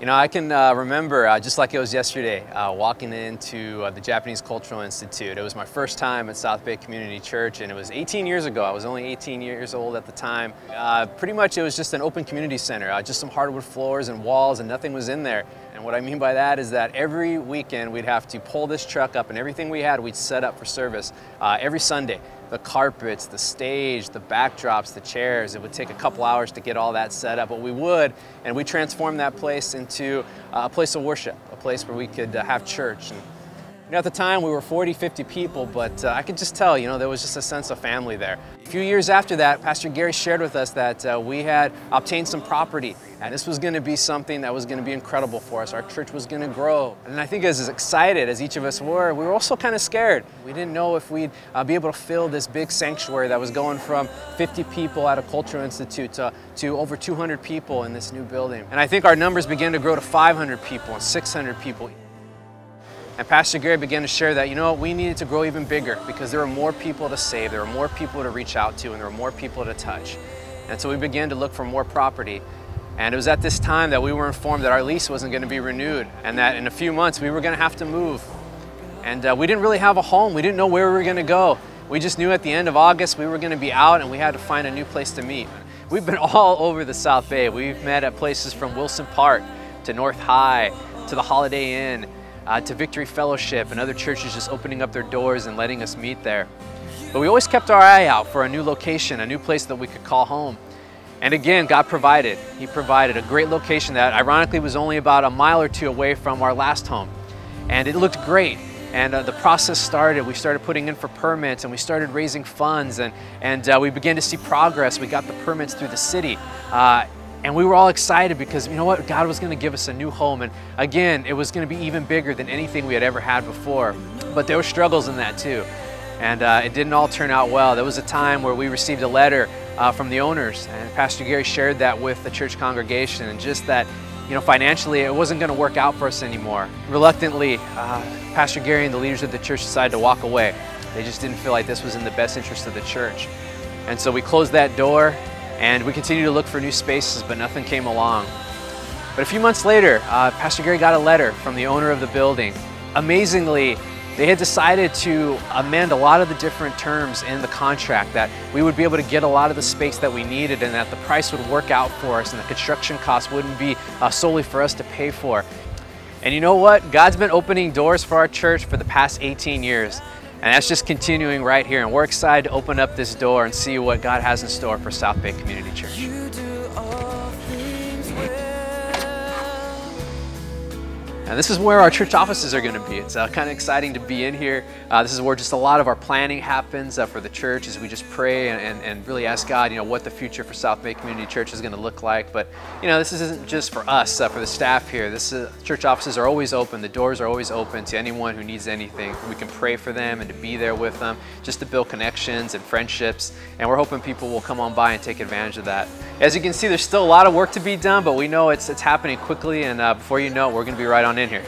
You know, I can remember, just like it was yesterday, walking into the Japanese Cultural Institute. It was my first time at South Bay Community Church, and it was 18 years ago. I was only 18 years old at the time. Pretty much it was just an open community center, just some hardwood floors and walls, and nothing was in there. And what I mean by that is that every weekend we'd have to pull this truck up, and everything we had we'd set up for service every Sunday. The carpets, the stage, the backdrops, the chairs. It would take a couple hours to get all that set up, but we would, and we transformed that place into a place of worship, a place where we could have church. And, you know, at the time we were 40, 50 people, but I could just tell, you know, there was just a sense of family there. A few years after that, Pastor Gary shared with us that we had obtained some property, and this was going to be something that was going to be incredible for us. Our church was going to grow. And I think as excited as each of us were, we were also kind of scared. We didn't know if we'd be able to fill this big sanctuary that was going from 50 people at a cultural institute to over 200 people in this new building. And I think our numbers began to grow to 500 people and 600 people. And Pastor Gary began to share that, you know, we needed to grow even bigger because there were more people to save, there were more people to reach out to, and there were more people to touch. And so we began to look for more property. And it was at this time that we were informed that our lease wasn't going to be renewed and that in a few months we were going to have to move. And we didn't really have a home. We didn't know where we were going to go. We just knew at the end of August we were going to be out and we had to find a new place to meet. We've been all over the South Bay. We've met at places from Wilson Park to North High to the Holiday Inn, to Victory Fellowship and other churches just opening up their doors and letting us meet there. But we always kept our eye out for a new location, a new place that we could call home. And again, God provided. He provided a great location that ironically was only about a mile or two away from our last home. And it looked great. And the process started. We started putting in for permits and we started raising funds and we began to see progress. We got the permits through the city. And we were all excited because, you know what, God was going to give us a new home. And again, it was going to be even bigger than anything we had ever had before. But there were struggles in that too. And it didn't all turn out well. There was a time where we received a letter from the owners, and Pastor Gary shared that with the church congregation, and just that, you know, financially it wasn't going to work out for us anymore. Reluctantly, Pastor Gary and the leaders of the church decided to walk away. They just didn't feel like this was in the best interest of the church. And so we closed that door. And we continued to look for new spaces, but nothing came along. But a few months later, Pastor Gary got a letter from the owner of the building. Amazingly, they had decided to amend a lot of the different terms in the contract, that we would be able to get a lot of the space that we needed and that the price would work out for us and the construction costs wouldn't be solely for us to pay for. And you know what? God's been opening doors for our church for the past 18 years. And that's just continuing right here. And we're excited to open up this door and see what God has in store for South Bay Community Church. And this is where our church offices are going to be. It's kind of exciting to be in here. This is where just a lot of our planning happens for the church as we just pray and really ask God, you know, what the future for South Bay Community Church is going to look like. But, you know, this isn't just for us, for the staff here. Church offices are always open. The doors are always open to anyone who needs anything. We can pray for them and to be there with them, just to build connections and friendships. And we're hoping people will come on by and take advantage of that. As you can see, there's still a lot of work to be done, but we know it's happening quickly. And before you know it, we're going to be right on in here.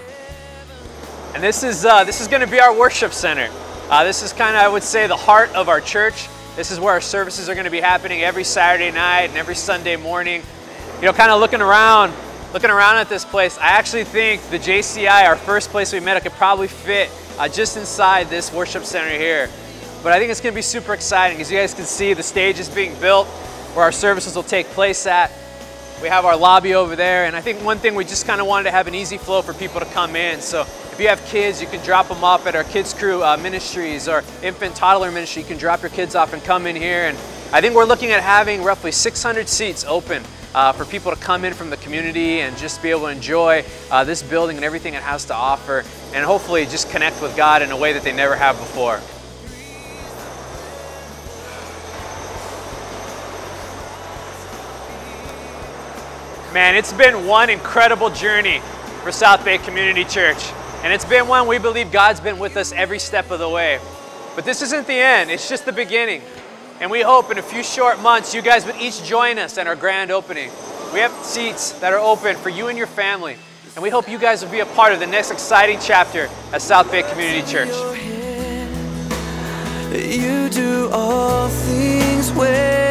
And this is going to be our worship center. This is kind of, I would say, the heart of our church. This is where our services are going to be happening every Saturday night and every Sunday morning. You know, kind of looking around at this place, I actually think the JCI, our first place we met, could probably fit just inside this worship center here. But I think it's going to be super exciting. As you guys can see, the stage is being built where our services will take place at. We have our lobby over there, and I think one thing we just kind of wanted to have an easy flow for people to come in. So if you have kids, you can drop them off at our Kids Crew Ministries or Infant Toddler Ministry. You can drop your kids off and come in here. And I think we're looking at having roughly 600 seats open for people to come in from the community and just be able to enjoy this building and everything it has to offer, and hopefully just connect with God in a way that they never have before. Man, it's been one incredible journey for South Bay Community Church. And it's been one we believe God's been with us every step of the way. But this isn't the end, it's just the beginning. And we hope in a few short months you guys would each join us at our grand opening. We have seats that are open for you and your family. And we hope you guys will be a part of the next exciting chapter at South Bay Community Church. You do all things well.